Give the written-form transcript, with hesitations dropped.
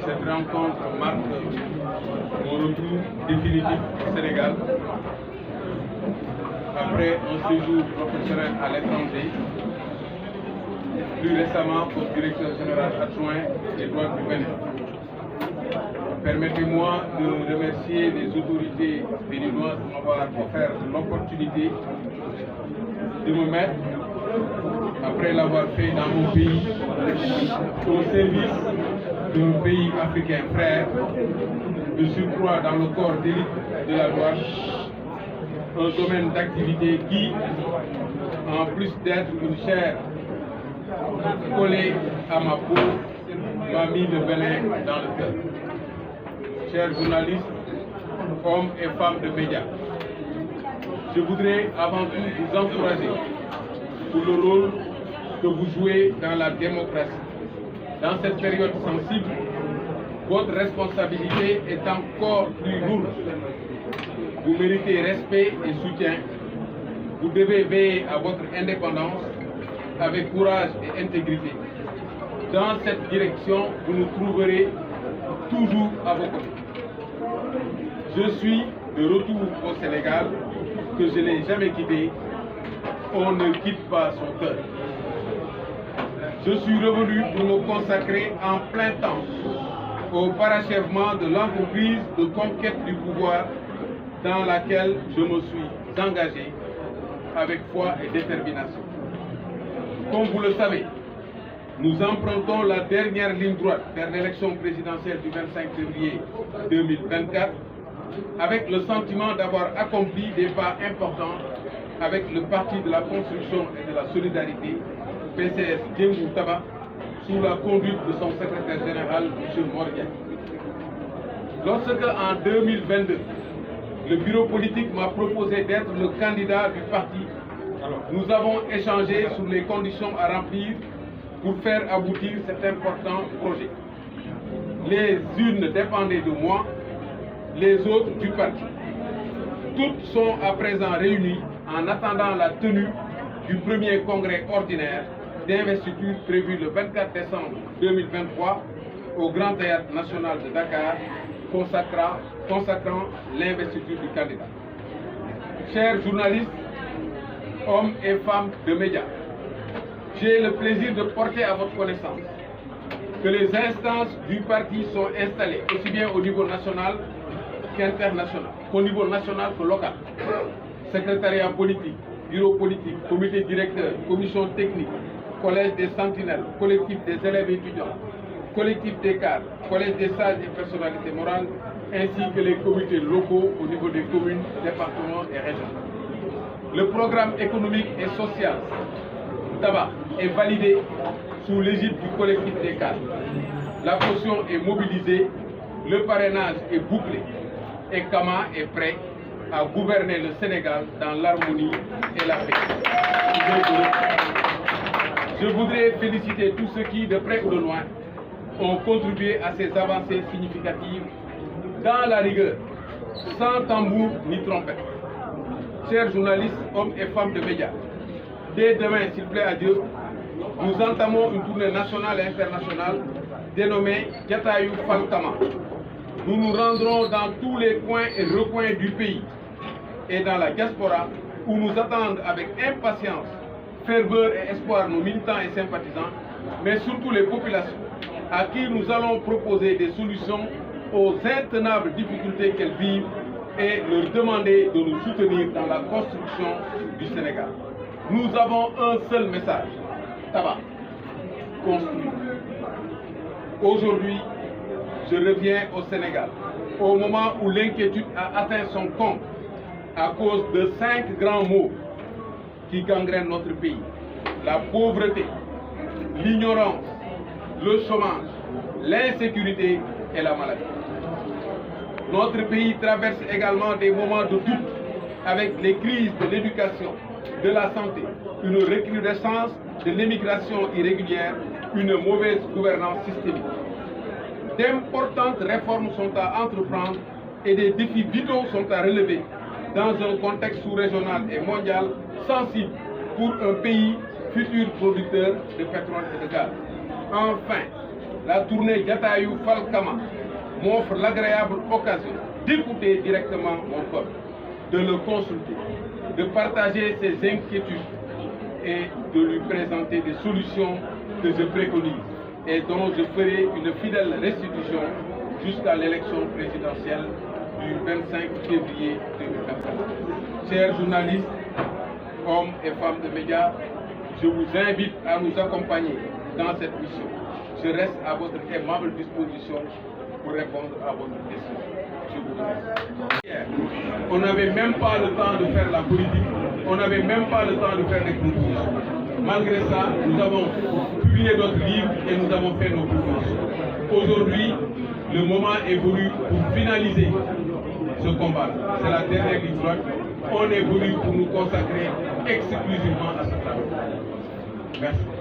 Cette rencontre marque mon retour définitif au Sénégal après un séjour professionnel à l'étranger, plus récemment comme directeur général adjoint des douanes du Bénin. Permettez-moi de remercier les autorités béninoises de m'avoir offert l'opportunité de me mettre, après l'avoir fait dans mon pays, au service d'un pays africain frère, de surcroît dans le corps d'élite de la douane, un domaine d'activité qui, en plus d'être une chair collée à ma peau, m'a mis le Bénin dans le cœur. Chers journalistes, hommes et femmes de médias, je voudrais avant tout vous encourager pour le rôle que vous jouez dans la démocratie. Dans cette période sensible, votre responsabilité est encore plus lourde. Vous méritez respect et soutien. Vous devez veiller à votre indépendance avec courage et intégrité. Dans cette direction, vous nous trouverez toujours à vos côtés. Je suis de retour au Sénégal, que je n'ai jamais quitté. On ne quitte pas son cœur. Je suis revenu pour me consacrer en plein temps au parachèvement de l'entreprise de conquête du pouvoir dans laquelle je me suis engagé avec foi et détermination. Comme vous le savez, nous empruntons la dernière ligne droite vers l'élection présidentielle du 25 février 2024 avec le sentiment d'avoir accompli des pas importants avec le Parti de la Construction et de la Solidarité, PCS Djengou Taba, sous la conduite de son secrétaire général, M. Mordia. Lorsque, en 2022, le bureau politique m'a proposé d'être le candidat du parti, nous avons échangé sur les conditions à remplir pour faire aboutir cet important projet. Les unes dépendaient de moi, les autres du parti. Toutes sont à présent réunies en attendant la tenue du premier congrès ordinaire d'investiture prévu le 24 décembre 2023 au Grand Théâtre National de Dakar, consacrant l'investiture du candidat. Chers journalistes, hommes et femmes de médias, j'ai le plaisir de porter à votre connaissance que les instances du parti sont installées aussi bien au niveau national qu'international, qu'au niveau national que local. Secrétariat politique, bureau politique, comité directeur, commission technique, collège des sentinelles, collectif des élèves et étudiants, collectif des cadres, collège des sages et personnalités morales, ainsi que les comités locaux au niveau des communes, départements et régions. Le programme économique et social tabac est validé sous l'égide du collectif des cadres. La caution est mobilisée, le parrainage est bouclé et Kama est prêt à gouverner le Sénégal dans l'harmonie et la paix. Je voudrais féliciter tous ceux qui, de près ou de loin, ont contribué à ces avancées significatives dans la rigueur, sans tambour ni trompette. Chers journalistes, hommes et femmes de médias, dès demain, s'il plaît à Dieu, nous entamons une tournée nationale et internationale dénommée Jatayu Falkama. Nous nous rendrons dans tous les coins et recoins du pays et dans la diaspora où nous attendent avec impatience, ferveur et espoir nos militants et sympathisants, mais surtout les populations à qui nous allons proposer des solutions aux intenables difficultés qu'elles vivent et leur demander de nous soutenir dans la construction du Sénégal. Nous avons un seul message, tabac, construit. Aujourd'hui, je reviens au Sénégal, au moment où l'inquiétude a atteint son comble à cause de 5 grands maux qui gangrènent notre pays. La pauvreté, l'ignorance, le chômage, l'insécurité et la maladie. Notre pays traverse également des moments de doute avec les crises de l'éducation, de la santé, une recrudescence de l'immigration irrégulière, une mauvaise gouvernance systémique. D'importantes réformes sont à entreprendre et des défis vitaux sont à relever dans un contexte sous-régional et mondial sensible pour un pays futur producteur de pétrole et de gaz. Enfin, la tournée Diataïou Falkama m'offre l'agréable occasion d'écouter directement mon peuple, de le consulter, de partager ses inquiétudes et de lui présenter des solutions que je préconise et dont je ferai une fidèle restitution jusqu'à l'élection présidentielle du 25 février 2024. Chers journalistes, hommes et femmes de médias, je vous invite à nous accompagner dans cette mission. Je reste à votre aimable disposition pour répondre à votre question. Je vous remercie. On n'avait même pas le temps de faire la politique, on n'avait même pas le temps de faire des propositions. Malgré ça, nous avons publié d'autres livres et nous avons fait nos propositions. Aujourd'hui, le moment est venu pour finaliser ce combat. C'est la dernière ligne droite. On est venu pour nous consacrer exclusivement à ce travail. Merci.